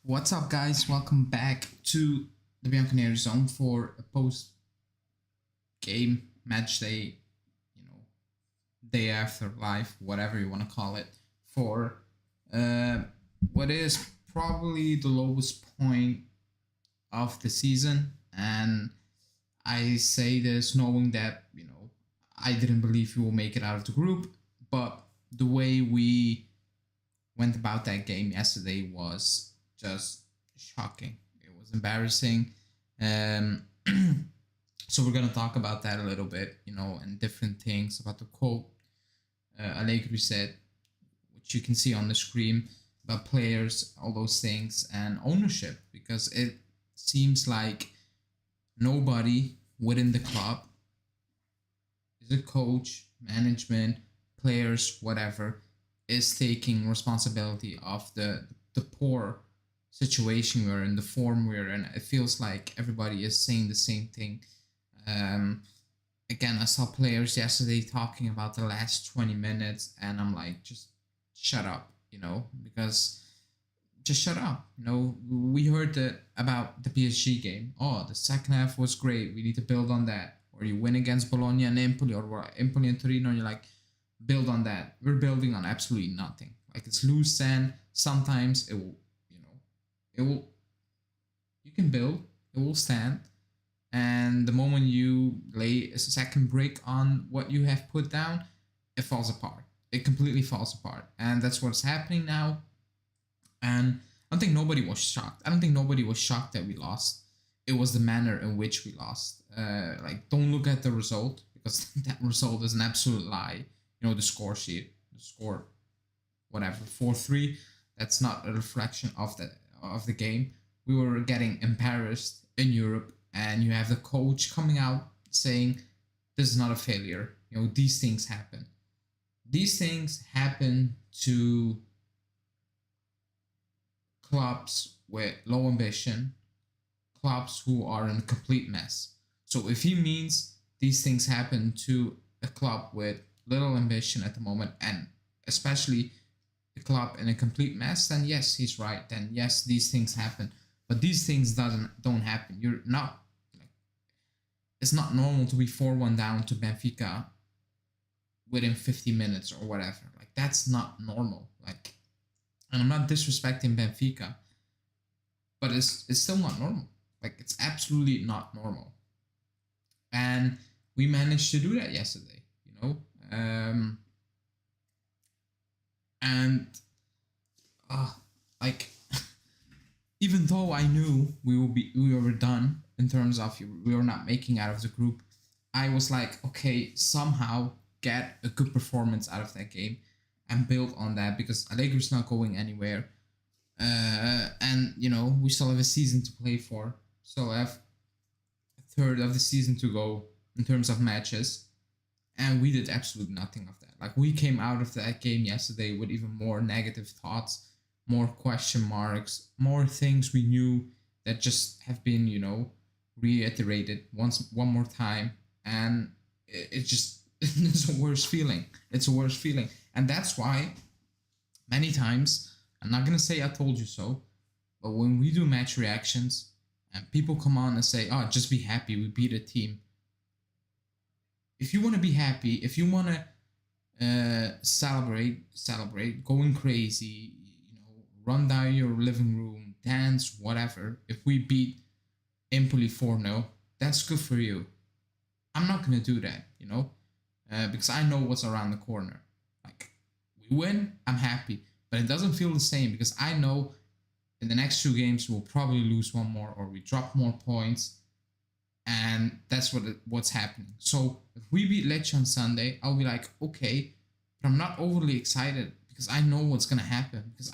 What's up, guys? Welcome back to the Bianconerizone for a post-game match day, day after life, whatever you want to call it, for uh, what is probably the lowest point of the season. And I say this knowing that, I didn't believe we will make it out of the group, but the way we went about that game yesterday was just shocking. It was embarrassing. Um, so we're gonna talk about that a little bit, and different things about the quote Allegri said, which you can see on the screen, about players, all those things, and ownership, because it seems like nobody within the club, is a coach, management, players, whatever, is taking responsibility of the poor situation we're in, the form we're in. It feels like everybody is saying the same thing. Um, Again, I saw players yesterday talking about the last 20 minutes, and I'm like, just shut up, because just shut up. We heard about the PSG game. Oh, the second half was great. We need to build on that. Or you win against Bologna and Empoli, or Empoli and Torino, and you're like, build on that. We're building on absolutely nothing. Like, it's loose sand. Sometimes it will, it will, you can build, it will stand. And the moment you lay a second brick on what you have put down, it falls apart. It completely falls apart. And that's what's happening now. And I don't think nobody was shocked. I don't think nobody was shocked that we lost. It was the manner in which we lost. Don't look at the result, because that result is an absolute lie. The score sheet, the score, whatever, 4-3. That's not a reflection of the game. We were getting embarrassed in Europe, and you have the coach coming out saying this is not a failure. These things happen. These things happen to clubs with low ambition, clubs who are in a complete mess. So if he means these things happen to a club with little ambition at the moment, and especially a club in a complete mess, then yes, he's right. Then yes, these things happen. But these things don't happen. You're not it's not normal to be 4-1 down to Benfica within 50 minutes or whatever. Like, that's not normal. And I'm not disrespecting Benfica, but it's still not normal. Like, it's absolutely not normal. And we managed to do that yesterday, and like, even though I knew we were done in terms of we were not making out of the group, I was like, okay, somehow get a good performance out of that game and build on that, because Allegri's not going anywhere. And we still have a season to play for. Still have a third of the season to go in terms of matches, and we did absolutely nothing of that. Like, we came out of that game yesterday with even more negative thoughts, more question marks, more things we knew that just have been, reiterated one more time, and it just it's a worse feeling. It's a worse feeling, and that's why many times, I'm not gonna say I told you so, but when we do match reactions and people come on and say, "Oh, just be happy, we beat a team." If you want to be happy, if you want to celebrate, going crazy, run down your living room, dance, whatever. If we beat Empoli 4-0, that's good for you. I'm not gonna do that, because I know what's around the corner. Like, we win, I'm happy, but it doesn't feel the same, because I know in the next 2 games we'll probably lose one more, or we drop more points, and that's what's happening. So if we beat Lecce on Sunday, I'll be like, okay, but I'm not overly excited, because I know what's gonna happen, because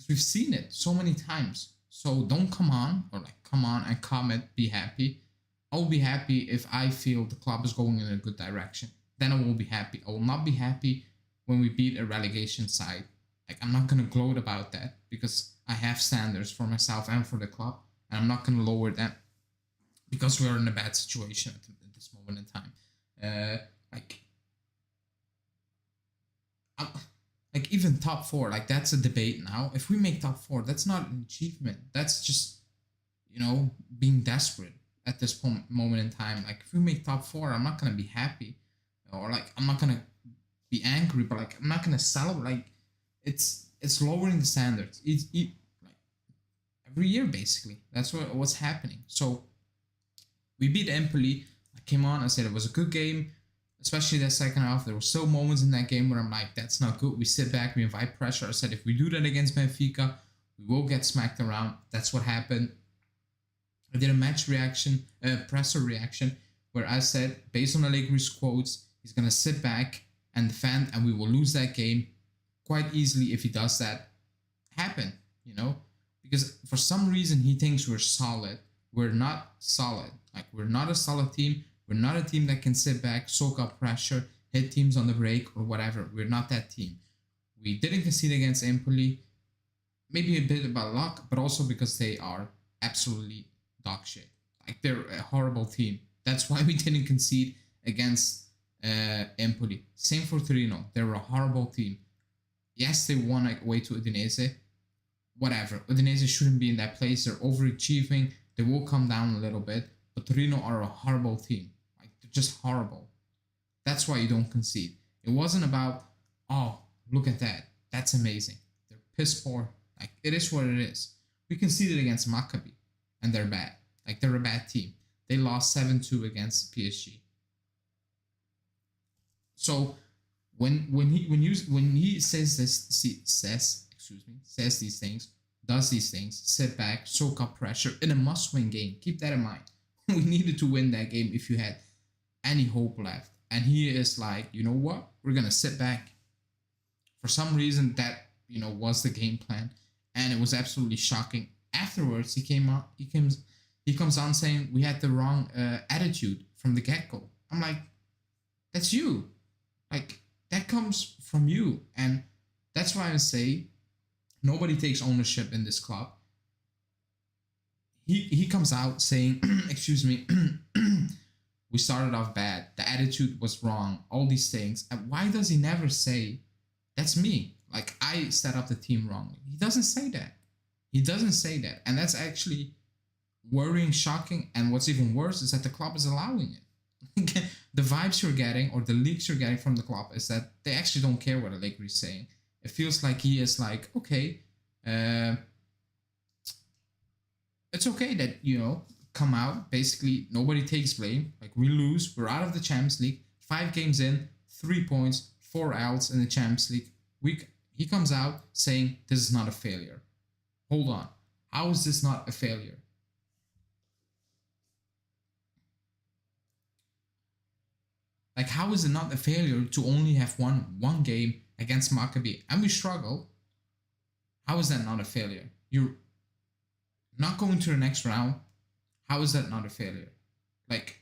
we've seen it so many times. So don't come on and comment, be happy. I'll be happy if I feel the club is going in a good direction. Then I will be happy. I will not be happy when we beat a relegation side. Like, I'm not gonna gloat about that, because I have standards for myself and for the club, and I'm not gonna lower them because we're in a bad situation at this moment in time. Like even top four, like that's a debate now. If we make top four, that's not an achievement. That's just, being desperate at this moment in time. Like if we make top four, I'm not gonna be happy, or like I'm not gonna be angry, but like I'm not gonna celebrate. Like it's lowering the standards. Like every year basically. That's what's happening. So we beat Empoli. I came on. I said it was a good game, especially that second half. There were still moments in that game where I'm like, that's not good. We sit back, we invite pressure. I said if we do that against Benfica, we will get smacked around. That's what happened. I did a presser reaction, where I said, based on Allegri's quotes, he's gonna sit back and defend, and we will lose that game quite easily if he does that happen. Because for some reason he thinks we're solid. We're not solid. Like we're not a solid team. We're not a team that can sit back, soak up pressure, hit teams on the break or whatever. We're not that team. We didn't concede against Empoli. Maybe a bit about luck, but also because they are absolutely dog shit. Like they're a horrible team. That's why we didn't concede against Empoli. Same for Torino. They're a horrible team. Yes, they won away to Udinese. Whatever. Udinese shouldn't be in that place. They're overachieving. They will come down a little bit. But Torino are a horrible team. Like they're just horrible. That's why you don't concede. It wasn't about, oh, look at that. That's amazing. They're piss poor. Like it is what it is. We conceded against Maccabi, and they're bad. Like they're a bad team. They lost 7-2 against PSG. So when he says these things, does these things, sit back, soak up pressure in a must-win game. Keep that in mind. We needed to win that game if you had any hope left. And he is like, you know what? We're gonna sit back. For some reason, that was the game plan, and it was absolutely shocking. Afterwards, he comes on saying we had the wrong attitude from the get-go. I'm like, that's you. Like that comes from you, and that's why I say nobody takes ownership in this club. He comes out saying, excuse me, we started off bad. The attitude was wrong. All these things. And why does he never say, that's me? Like I set up the team wrongly. He doesn't say that. He doesn't say that. And that's actually worrying, shocking. And what's even worse is that the club is allowing it. The vibes you're getting, or the leaks you're getting from the club, is that they actually don't care what Allegri is saying. It feels like he is like, okay, it's okay that, come out. Basically, nobody takes blame. Like, we lose. We're out of the Champions League. 5 games in, 3 points, 4 L's in the Champions League. He comes out saying this is not a failure. Hold on. How is this not a failure? Like, how is it not a failure to only have won one game against Maccabi and we struggle? How is that not a failure? You're not going to the next round. How is that not a failure? Like,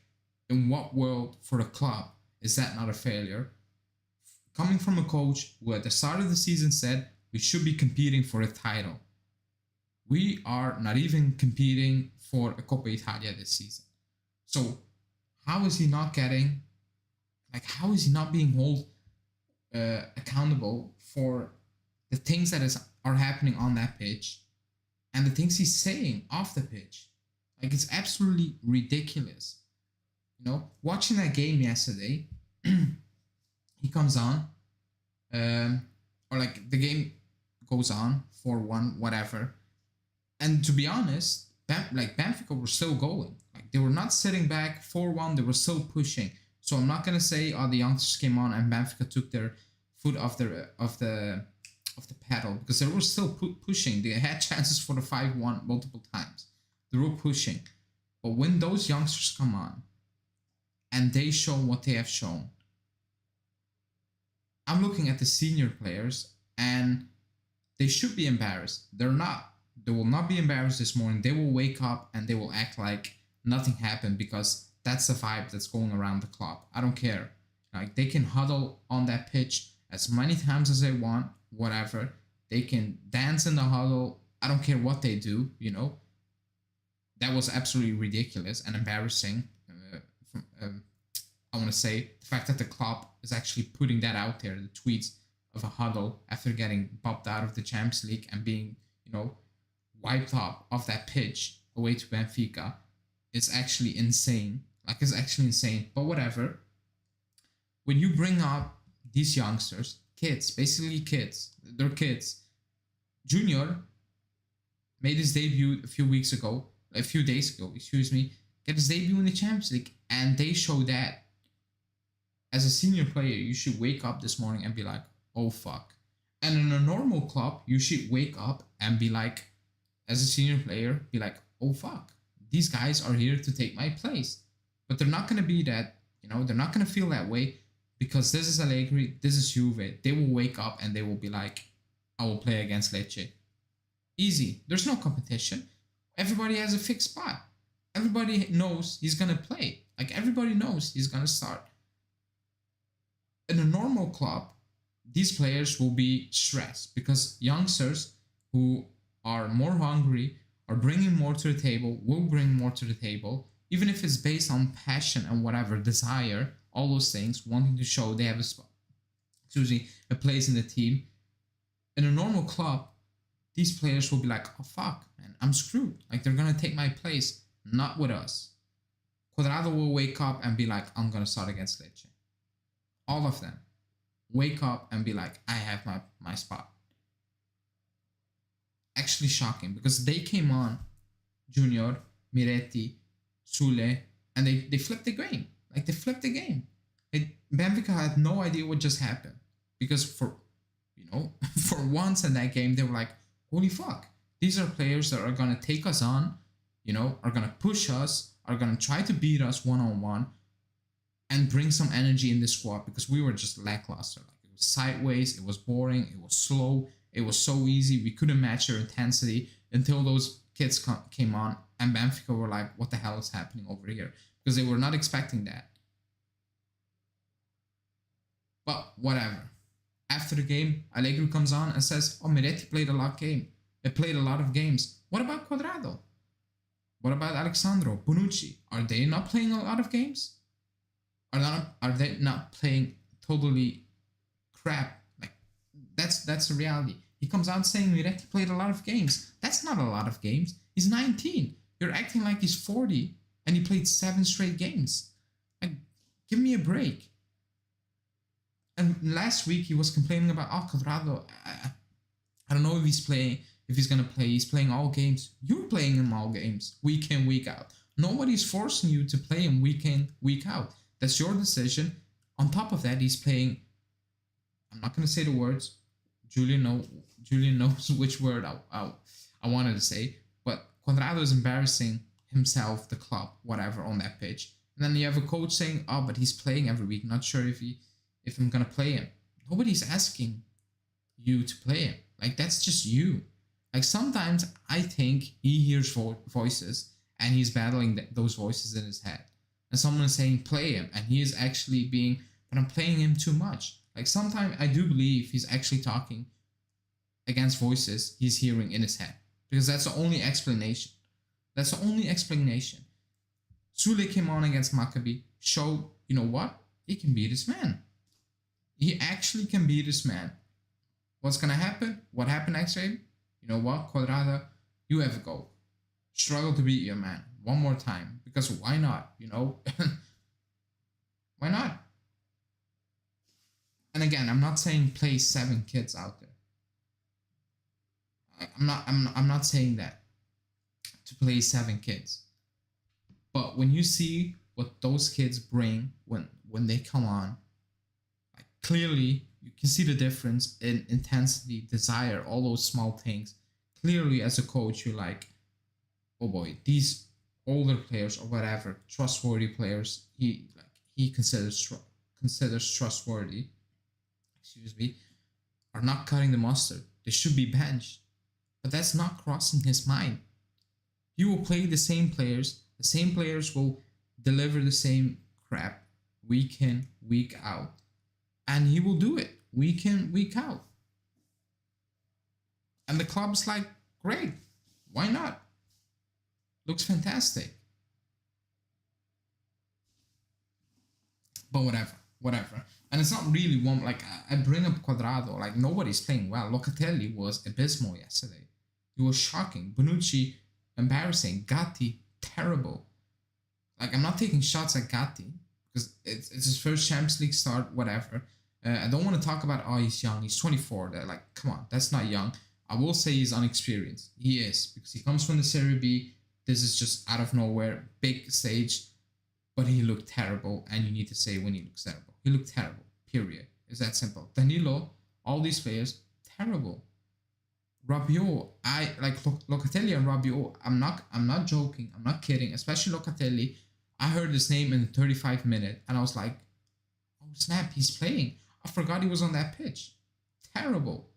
in what world for the club is that not a failure? Coming from a coach who at the start of the season said we should be competing for a title. We are not even competing for a Coppa Italia this season. So how is he not getting, like, how is he not being held accountable for the things that are happening on that pitch and the things he's saying off the pitch? Like, it's absolutely ridiculous. Watching that game yesterday, he comes on, or like the game goes on 4-1, whatever. And to be honest, Benfica were still going. Like, they were not sitting back 4-1, they were still pushing. So I'm not gonna say the youngsters came on and Benfica took their foot off the pedal, because they were still pushing. They had chances for the 5-1 multiple times. They were pushing. But when those youngsters come on and they show what they have shown, I'm looking at the senior players and they should be embarrassed. They're not. They will not be embarrassed this morning. They will wake up and they will act like nothing happened, because that's the vibe that's going around the club. I don't care. Like, they can huddle on that pitch as many times as they want, whatever. They can dance in the huddle. I don't care what they do, That was absolutely ridiculous and embarrassing. I want to say the fact that the club is actually putting that out there, the tweets of a huddle after getting popped out of the Champions League and being, wiped off that pitch away to Benfica is actually insane. Like, it's actually insane. But whatever. When you bring up these youngsters, kids, basically kids, they're kids. Junior made his debut a few days ago, get his debut in the Champions League, and they show that. As a senior player, you should wake up this morning and be like, oh fuck. And in a normal club, you should wake up and be like, as a senior player, be like, oh fuck, these guys are here to take my place. But they're not going to be that, they're not going to feel that way, because this is Allegri, this is Juve. They will wake up and they will be like, I will play against Lecce. Easy. There's no competition. Everybody has a fixed spot. Everybody knows he's going to play. Like, everybody knows he's going to start. In a normal club, these players will be stressed because youngsters who are more hungry, are bringing more to the table, will bring more to the table, even if it's based on passion and whatever, desire, all those things, wanting to show they have a place in the team. In a normal club, these players will be like, oh fuck, man, I'm screwed. Like, they're going to take my place. Not with us. Cuadrado will wake up and be like, I'm going to start against Lecce. All of them wake up and be like, I have my spot. Actually shocking, because they came on, Junior, Miretti, Sule, and they flipped the game. Like, they flipped the game. Benfica had no idea what just happened, because for once in that game, they were like, holy fuck, these are players that are going to take us on, are going to push us, are going to try to beat us one-on-one and bring some energy in the squad, because we were just lackluster. Like, it was sideways, it was boring, it was slow, it was so easy, we couldn't match their intensity until those kids came on, and Benfica were like, what the hell is happening over here? Because they were not expecting that. But whatever. After the game, Allegri comes on and says, oh, Miretti played a lot of games. What about Cuadrado? What about Alexandro, Bonucci? Are they not playing a lot of games? Are they not playing totally crap? Like, that's the reality. He comes out saying Miretti played a lot of games. That's not a lot of games. He's 19. You're acting like he's 40 and he played 7 straight games. Like, give me a break. And last week he was complaining about, oh, Cuadrado, I don't know if he's going to play. He's playing all games. You're playing him all games, week in, week out. Nobody's forcing you to play him week in, week out. That's your decision. On top of that, he's playing, I'm not going to say the words. Julian knows which word I wanted to say. But Cuadrado is embarrassing himself, the club, whatever, on that pitch. And then you have a coach saying, oh, but he's playing every week. Not sure if I'm going to play him. Nobody's asking you to play him. Like, that's just you. Like, sometimes I think he hears voices and he's battling those voices in his head. And someone is saying, play him. And he is actually but I'm playing him too much. Like, sometimes I do believe he's actually talking against voices he's hearing in his head. Because that's the only explanation. That's the only explanation. Sule came on against Maccabi, showed, you know what? He can beat his man. He actually can beat his man. What's going to happen? What happened next game? You know what, Cuadrado? You have a go. Struggle to beat your man one more time. Because why not? Why not? And again, I'm not saying play 7 kids out there. I'm not saying that to play 7 kids. But when you see what those kids bring when they come on, like, clearly you can see the difference in intensity, desire, all those small things. Clearly, as a coach, you're like, oh boy, these older players or whatever, trustworthy players, he considers trustworthy, are not cutting the mustard. They should be benched. But that's not crossing his mind. He will play the same players. The same players will deliver the same crap week in, week out. And he will do it week in, week out. And the club's like, great, why not? Looks fantastic. But whatever. And it's not really one, like, I bring up Quadrado, like, nobody's playing well. Locatelli was abysmal yesterday. He was shocking. Bonucci, embarrassing. Gatti, terrible. Like, I'm not taking shots at Gatti because it's his first Champions League start, whatever. I don't want to talk about, oh, he's young, he's 24. They're like, come on, that's not young. I will say he's unexperienced. He is, because he comes from the Serie B. This is just out of nowhere, big stage. But he looked terrible, and you need to say when he looks terrible. He looked terrible, period. It's that simple. Danilo, all these players, terrible. Rabiot, I like Locatelli and Rabiot. I'm not joking. I'm not kidding. Especially Locatelli. I heard his name in the 35th minute, and I was like, "Oh snap, he's playing." I forgot he was on that pitch. Terrible,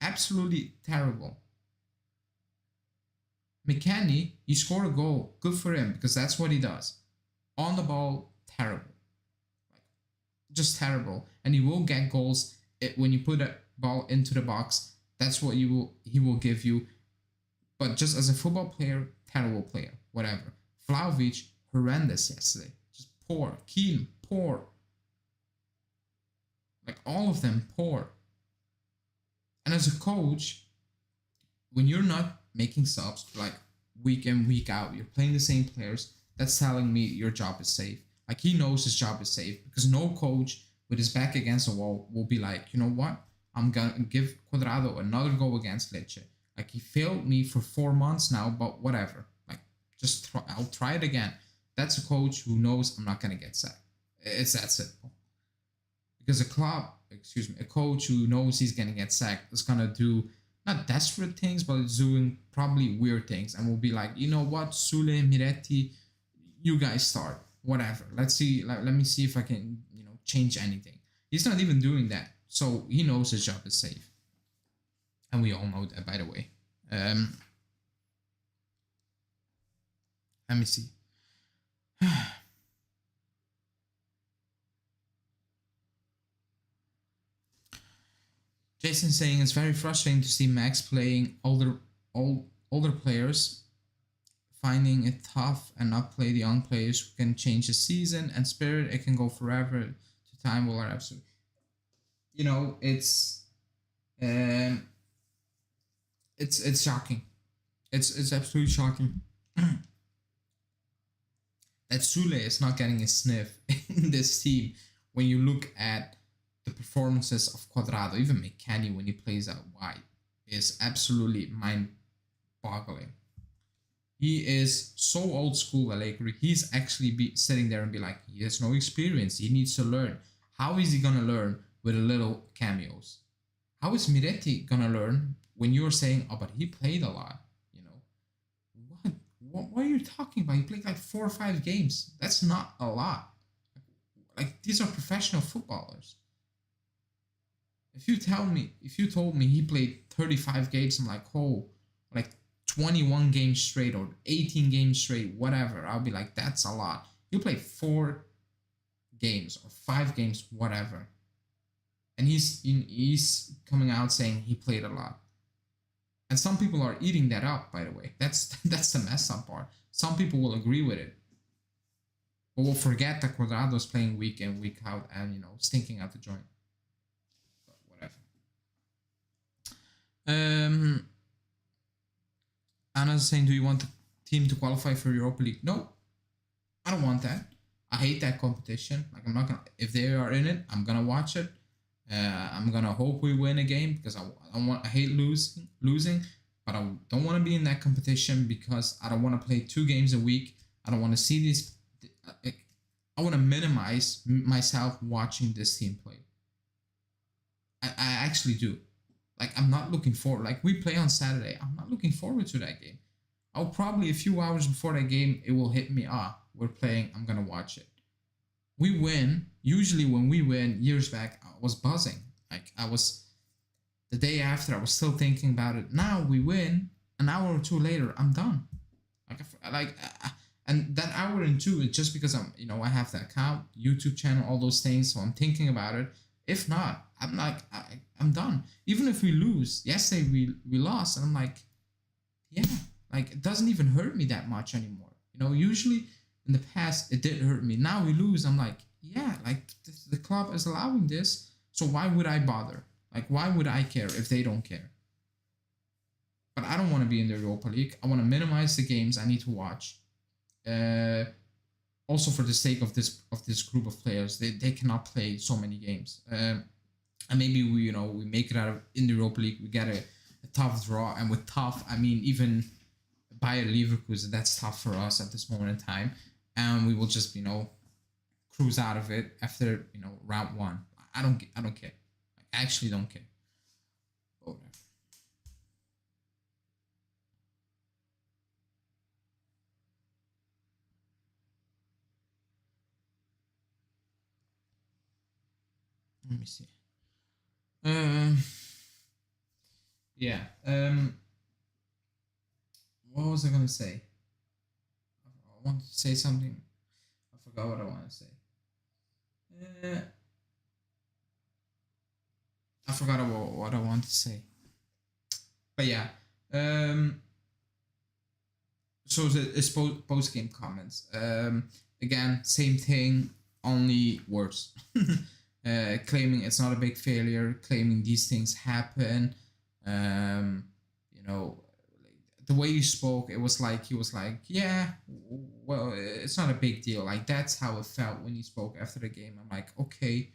absolutely terrible. McKennie, he scored a goal. Good for him, because that's what he does. On the ball, terrible, like just terrible. And he will get goals when you put a ball into the box. That's what he will give you. But just as a football player, terrible player, whatever. Vlahovic, horrendous yesterday. Just poor. Keane, poor. Like all of them, poor. And as a coach, when you're not making subs like week in, week out, you're playing the same players, that's telling me your job is safe. Like he knows his job is safe, because no coach with his back against the wall will be like, you know what? I'm going to give Quadrado another go against Lecce. Like, he failed me for 4 months now, but whatever. Like, I'll try it again. That's a coach who knows I'm not going to get sacked. It's that simple. Because a coach who knows he's going to get sacked is going to do, not desperate things, but it's doing probably weird things. And will be like, you know what, Sule, Miretti, you guys start. Whatever. Let's see. Let me see if I can, change anything. He's not even doing that. So he knows his job is safe. And we all know that, by the way. Let me see. Jason saying it's very frustrating to see Max playing older players, finding it tough, and not play the young players who can change the season and spirit. It can go forever. To time will are absolutely. It's shocking. It's absolutely shocking that Sule is not getting a sniff in this team. When you look at the performances of Quadrado, even McKennie when he plays out wide, is absolutely mind-boggling. He is so old school, Allegri. He's actually sitting there and be like, he has no experience. He needs to learn. How is he gonna learn with a little cameos? How is Miretti gonna learn when you're saying, oh, but he played a lot? What are you talking about? He played like 4 or 5 games. That's not a lot. Like, these are professional footballers. If you told me he played 35 games, I'm like, oh, like 21 games straight or 18 games straight, whatever, I'll be like, that's a lot. You played 4 games or 5 games, whatever. And he's coming out saying he played a lot. And some people are eating that up, by the way. That's the mess up part. Some people will agree with it. But will forget that Quadrado's playing week in, week out, and, stinking out the joint. But whatever. Anna's saying, do you want the team to qualify for Europa League? No. I don't want that. I hate that competition. Like, I'm not gonna, if they are in it, I'm gonna watch it. I'm gonna hope we win a game, because I hate losing, but I don't want to be in that competition, because I don't want to play 2 games a week. I don't want to see these. I want to minimize myself watching this team play. I actually do. Like, I'm not looking forward. Like, we play on Saturday. I'm not looking forward to that game. I'll probably, a few hours before that game, it will hit me. We're playing. I'm gonna watch it. We win. Usually when we win, years back, I was buzzing. Like, the day after, I was still thinking about it. Now we win, an hour or 2 later, I'm done. And that hour and 2 is just because I have the account, YouTube channel, all those things. So I'm thinking about it. If not, I'm done. Even if we lose, yesterday we lost, and I'm like, yeah, like, it doesn't even hurt me that much anymore. Usually in the past it did hurt me. Now we lose, I'm like, yeah, like the club is allowing this, so why would I bother? Like, why would I care if they don't care? But I don't want to be in the Europa League. I want to minimize the games I need to watch. Uh, Also for the sake of this group of players, they cannot play so many games. And maybe we make it out of in the Europa League. We get a tough draw, and with tough, I mean even Bayer Leverkusen. That's tough for us at this moment in time, and we will just cruise out of it after round one. I don't care. I actually don't care. But whatever. Let me see. Um, yeah. What was I gonna say? I wanted to say something. I forgot what I wanted to say. Uh, I forgot about what I wanted to say. But yeah. So it's post game comments. Again, same thing, only worse. Claiming it's not a big failure, claiming these things happen. Um, you know, the way you spoke, it was like he was like, yeah, well, it's not a big deal. Like that's how it felt when you spoke after the game. I'm like, okay,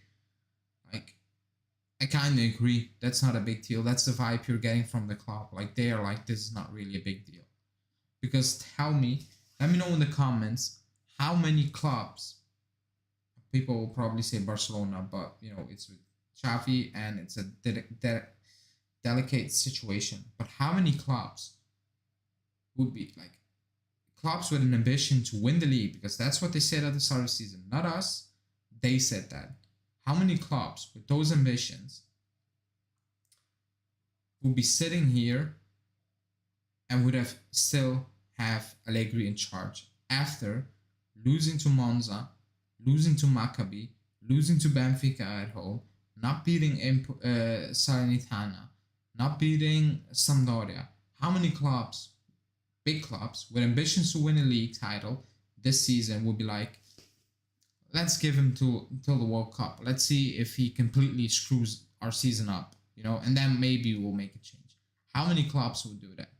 like I kind of agree. That's not a big deal. That's the vibe you're getting from the club. Like they are like, this is not really a big deal. Because let me know in the comments how many clubs. People will probably say Barcelona, but it's with Xavi and it's a delicate situation. But how many clubs would be like clubs with an ambition to win the league? Because that's what they said at the start of the season, not us. They said that. How many clubs with those ambitions would be sitting here and would have still have Allegri in charge after losing to Monza, losing to Maccabi, losing to Benfica at home, not beating Salernitana, not beating Sampdoria? How many clubs, big clubs, with ambitions to win a league title this season would be like, let's give him till the World Cup. Let's see if he completely screws our season up, and then maybe we'll make a change. How many clubs would do that?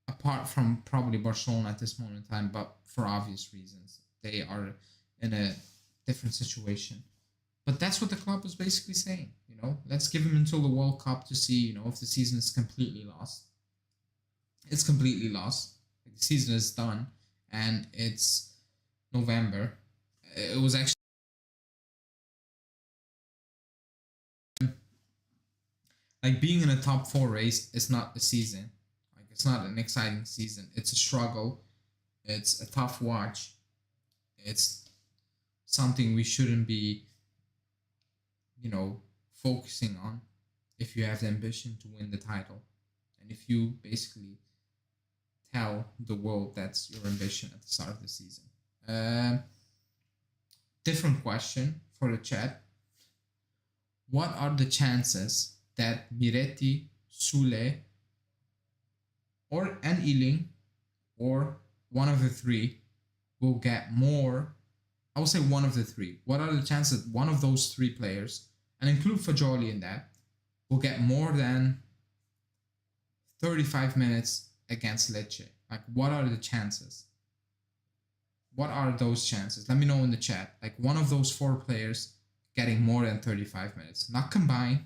Apart from probably Barcelona at this moment in time, but for obvious reasons. They are in a different situation. But that's what the club was basically saying, let's give him until the World Cup to see, if the season is completely lost. It's completely lost. Like, the season is done, and it's November. It was actually like being in a top four race is not a season. Like it's not an exciting season. It's a struggle. It's a tough watch. It's something we shouldn't be, focusing on if you have the ambition to win the title. And if you basically tell the world that's your ambition at the start of the season. Different question for the chat. What are the chances that Miretti, Sule, or an Ealing, or one of the three will get more? I will say one of the three. What are the chances that one of those three players, and include Fagioli in that, will get more than 35 minutes against Lecce? Like, what are the chances? What are those chances? Let me know in the chat. Like, one of those four players getting more than 35 minutes. Not combined,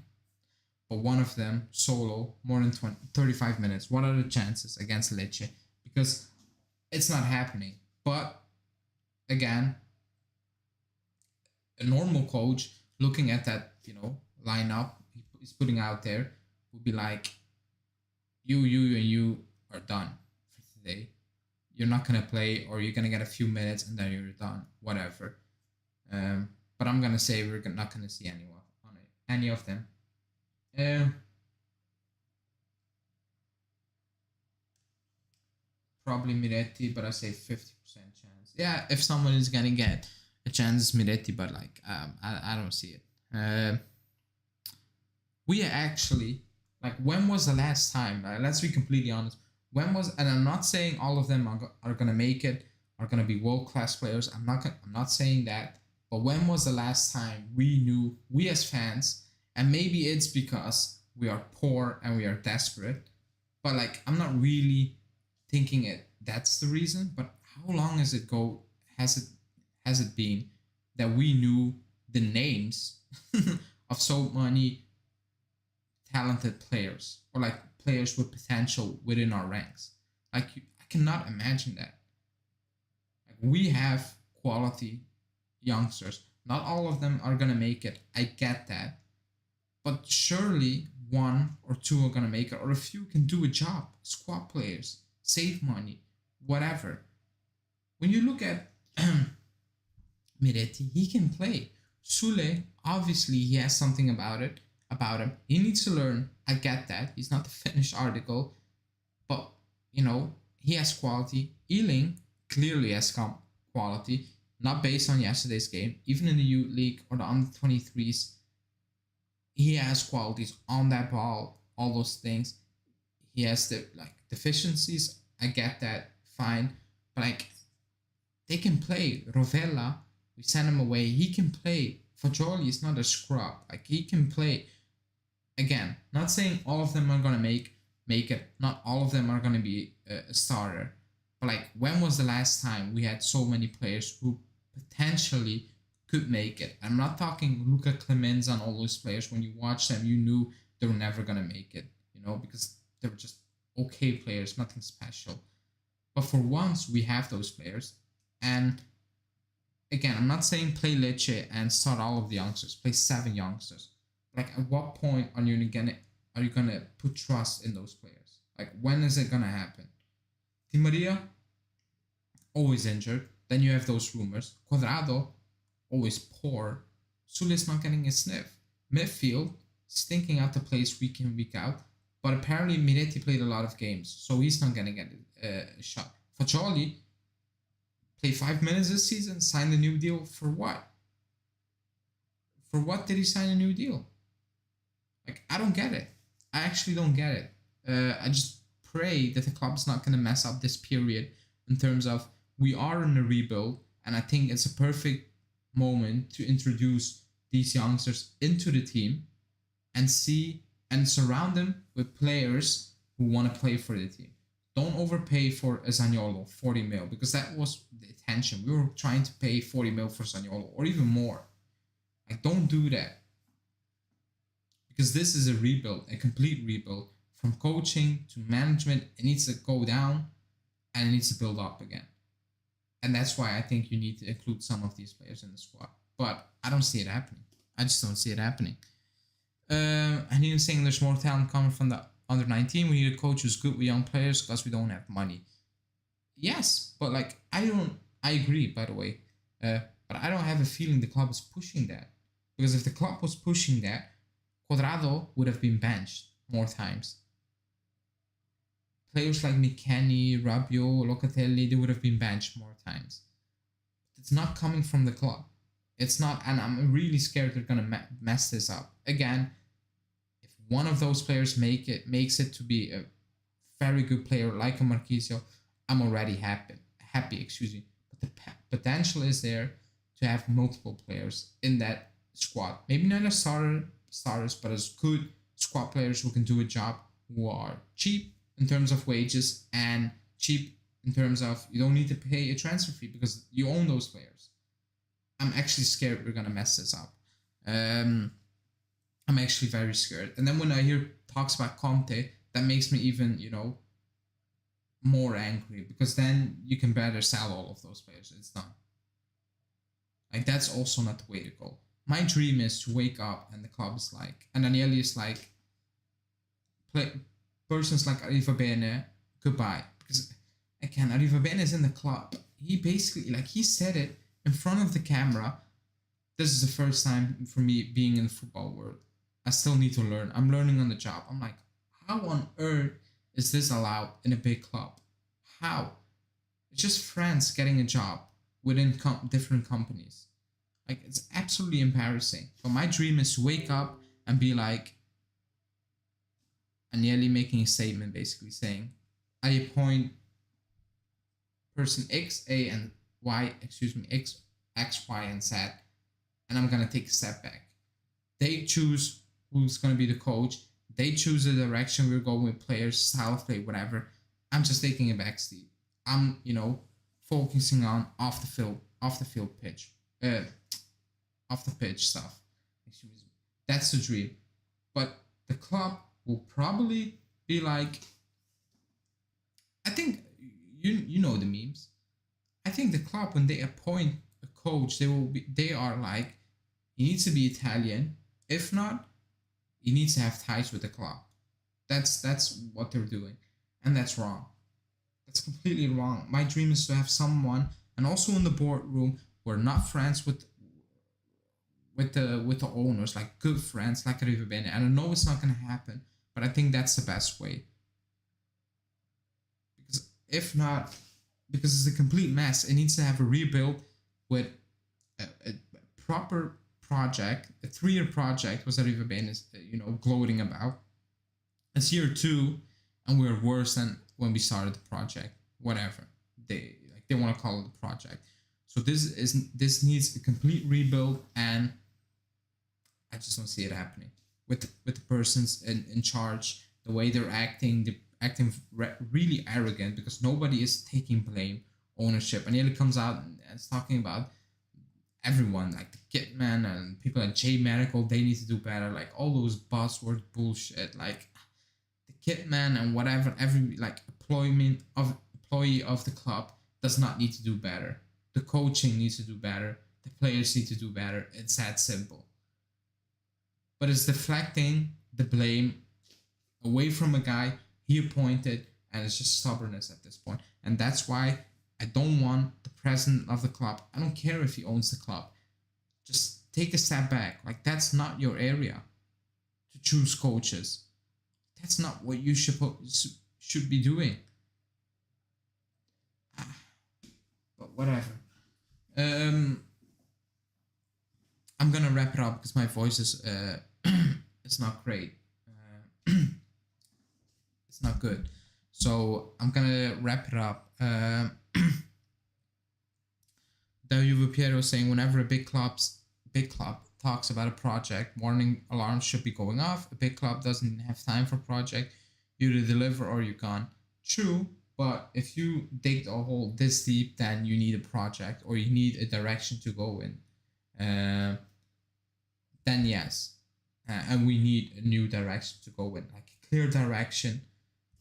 but one of them solo, more than 35 minutes. What are the chances against Lecce? Because it's not happening. But, again, a normal coach looking at that, lineup he's putting out there would be like, you are done for today. You're not gonna play, or you're gonna get a few minutes and then you're done. Whatever. But I'm gonna say we're not gonna see any of them. Probably Miretti, but I say 50% chance. Yeah, if someone is gonna get a chance, it's Miretti, but like I don't see it. We actually, like, when was the last time? Let's be completely honest. When was, and I'm not saying all of them are gonna make it, are gonna be world class players. I'm not saying that, But when was the last time we knew, we as fans, and maybe it's because we are poor and we are desperate, but like I'm not really thinking it that's the reason, but how long has it been that we knew the names of so many talented players or like players with potential within our ranks? Like I cannot imagine that. Like we have quality youngsters. Not all of them are gonna make it. I get that. But surely one or two are gonna make it, or a few can do a job. Squad players, save money, whatever. When you look at Miretti, he can play. Sule, obviously, he has something about him. He needs to learn. I get that. He's not the finished article, but he has quality. Ealing clearly has quality, not based on yesterday's game. Even in the youth league or the under 23s, he has qualities on that ball. All those things. He has the deficiencies. I get that. Fine, but like they can play. Rovella, we sent him away. He can play. Fagioli is not a scrub. Like he can play. Again, not saying all of them are gonna make it. Not all of them are gonna be a starter. But like, when was the last time we had so many players who potentially could make it? I'm not talking Luca Clemenza and all those players. When you watch them, you knew they were never gonna make it. Because they were just okay players, nothing special. But for once, we have those players. And again, I'm not saying play Lecce and start all of the youngsters. Play 7 youngsters. Like, at what point are you gonna put trust in those players? Like, when is it gonna happen? Di Maria, always injured. Then you have those rumors. Quadrado, always poor. Sulis not getting a sniff. Midfield, stinking out the place week in, week out. But apparently Miretti played a lot of games, so he's not gonna get a shot. Fagioli played 5 minutes this season, signed a new deal for what? For what did he sign a new deal? Like, I don't get it. I actually don't get it. I just pray that the club's not gonna mess up this period in terms of we are in a rebuild, and I think it's a perfect moment to introduce these youngsters into the team and surround them with players who want to play for the team. Don't overpay for a Zaniolo, 40 mil, because that was the intention. We were trying to pay 40 mil for Zaniolo, or even more. Like, don't do that. Because this is a rebuild, a complete rebuild. From coaching to management, it needs to go down and it needs to build up again. And that's why I think you need to include some of these players in the squad. But I don't see it happening. I just don't see it happening. And he was saying there's more talent coming from the under 19. We need a coach who's good with young players because we don't have money. Yes, but like I agree, by the way. But I don't have a feeling the club is pushing that. Because if the club was pushing that, Quadrado would have been benched more times. Players like McKennie, Rabiot, Locatelli, they would have been benched more times. It's not coming from the club. It's not, and I'm really scared they're gonna mess this up again. If one of those players makes it to be a very good player like a Marquisio, I'm already happy. Excuse me. But the potential is there to have multiple players in that squad. Maybe not as starters, but as good squad players who can do a job, who are cheap in terms of wages and cheap in terms of you don't need to pay a transfer fee because you own those players. I'm actually scared we're gonna mess this up. I'm actually very scared. And then when I hear talks about Conte, that makes me even, more angry because then you can better sell all of those players. It's done. Like, that's also not the way to go. My dream is to wake up and the club is like, and Daniele is like, persons like Arriva Bene, goodbye. Because again, Arriva Bene is in the club. He basically, he said it in front of the camera. This is the first time for me being in the football world. I still need to learn. I'm learning on the job. I'm like, how on earth is this allowed in a big club? How? It's just friends getting a job within different companies. Like, it's absolutely embarrassing. But my dream is to wake up and be like, Agnelli making a statement basically saying, I appoint person X, A, and Y, X, Y, and Z and I'm gonna take a step back. They choose who's gonna be the coach. They choose the direction we're going with, players, style of play, whatever. I'm just taking a back seat. I'm, focusing on off the field pitch, off the pitch stuff. That's the dream. But the club will probably be like, I think you know the memes. I think the club, when they appoint a coach, they are like, he needs to be Italian. If not, he needs to have ties with the club. That's what they're doing, and that's wrong. That's completely wrong. My dream is to have someone, and also in the boardroom, we're not friends with the owners, like good friends, like River Bene. And I know it's not gonna happen, but I think that's the best way. Because if not, because it's a complete mess, it needs to have a rebuild with a proper project, a 3-year project, was that River Bene is gloating about. It's year 2, and we're worse than when we started the project. Whatever they want to call it a project. So this needs a complete rebuild, and I just don't see it happening with the persons in charge. The way they're acting really arrogant, because nobody is taking blame, ownership, and it comes out and it's talking about everyone, like the Kitman and people at J Medical. They need to do better, like all those buzzword bullshit, like the Kitman and whatever. Every like employee of the club does not need to do better. The coaching needs to do better. The players need to do better. It's that simple. But it's deflecting the blame away from a guy he appointed, and it's just stubbornness at this point. And that's why I don't want the president of the club. I don't care if he owns the club. Just take a step back. Like, that's not your area to choose coaches. That's not what you should be doing. But whatever. I'm gonna wrap it up because my voice is it's not great. It's not good. So I'm gonna wrap it up. Juve Piero saying, whenever a big club talks about a project, warning alarms should be going off. A big club doesn't have time for project. You either deliver or you're gone. True, but if you dig a hole this deep, then you need a project, or you need a direction to go in. Then yes, and we need a new direction to go in, like a clear direction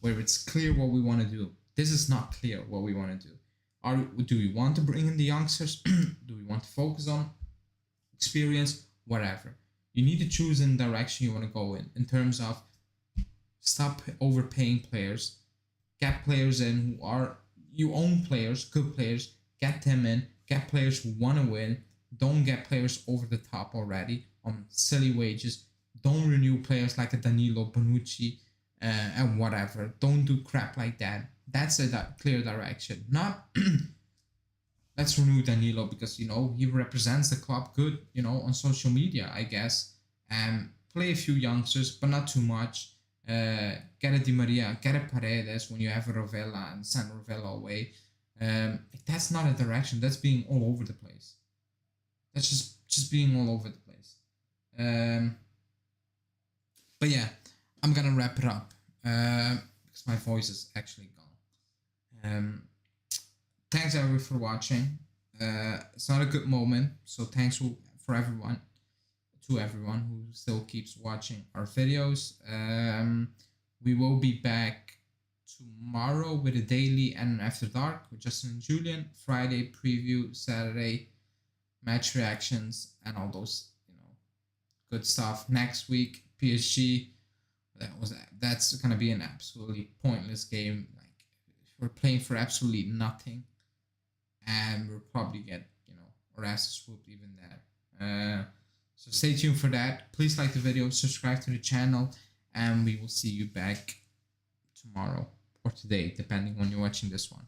where it's clear what we want to do. This is not clear what we want to do. Do we want to bring in the youngsters? Do we want to focus on experience? Whatever. You need to choose in the direction you want to go in terms of stop overpaying players, get players in who are, you own players, good players, get them in, get players who want to win. Don't get players over the top already on silly wages. Don't renew players like a Danilo, Bonucci, and whatever. Don't do crap like that. That's a clear direction. Not let's renew Danilo because he represents the club good, on social media, I guess. And play a few youngsters, but not too much. Get a Di Maria, get a Paredes when you have a Rovella and send Rovella away. That's not a direction. That's being all over the place. That's just being all over the place. But yeah, I'm gonna wrap it up because my voice is actually gone. Thanks everyone for watching. It's not a good moment, so thanks for everyone who still keeps watching our videos. We will be back tomorrow with a daily and after dark with Justin and Julian. Friday preview, Saturday match reactions, and all those good stuff. Next week PSG. That's gonna be an absolutely pointless game. Like, we're playing for absolutely nothing, and we'll probably get our asses whooped even there. So stay tuned for that. Please like the video, subscribe to the channel, and we will see you back tomorrow or today, depending on you're watching this one.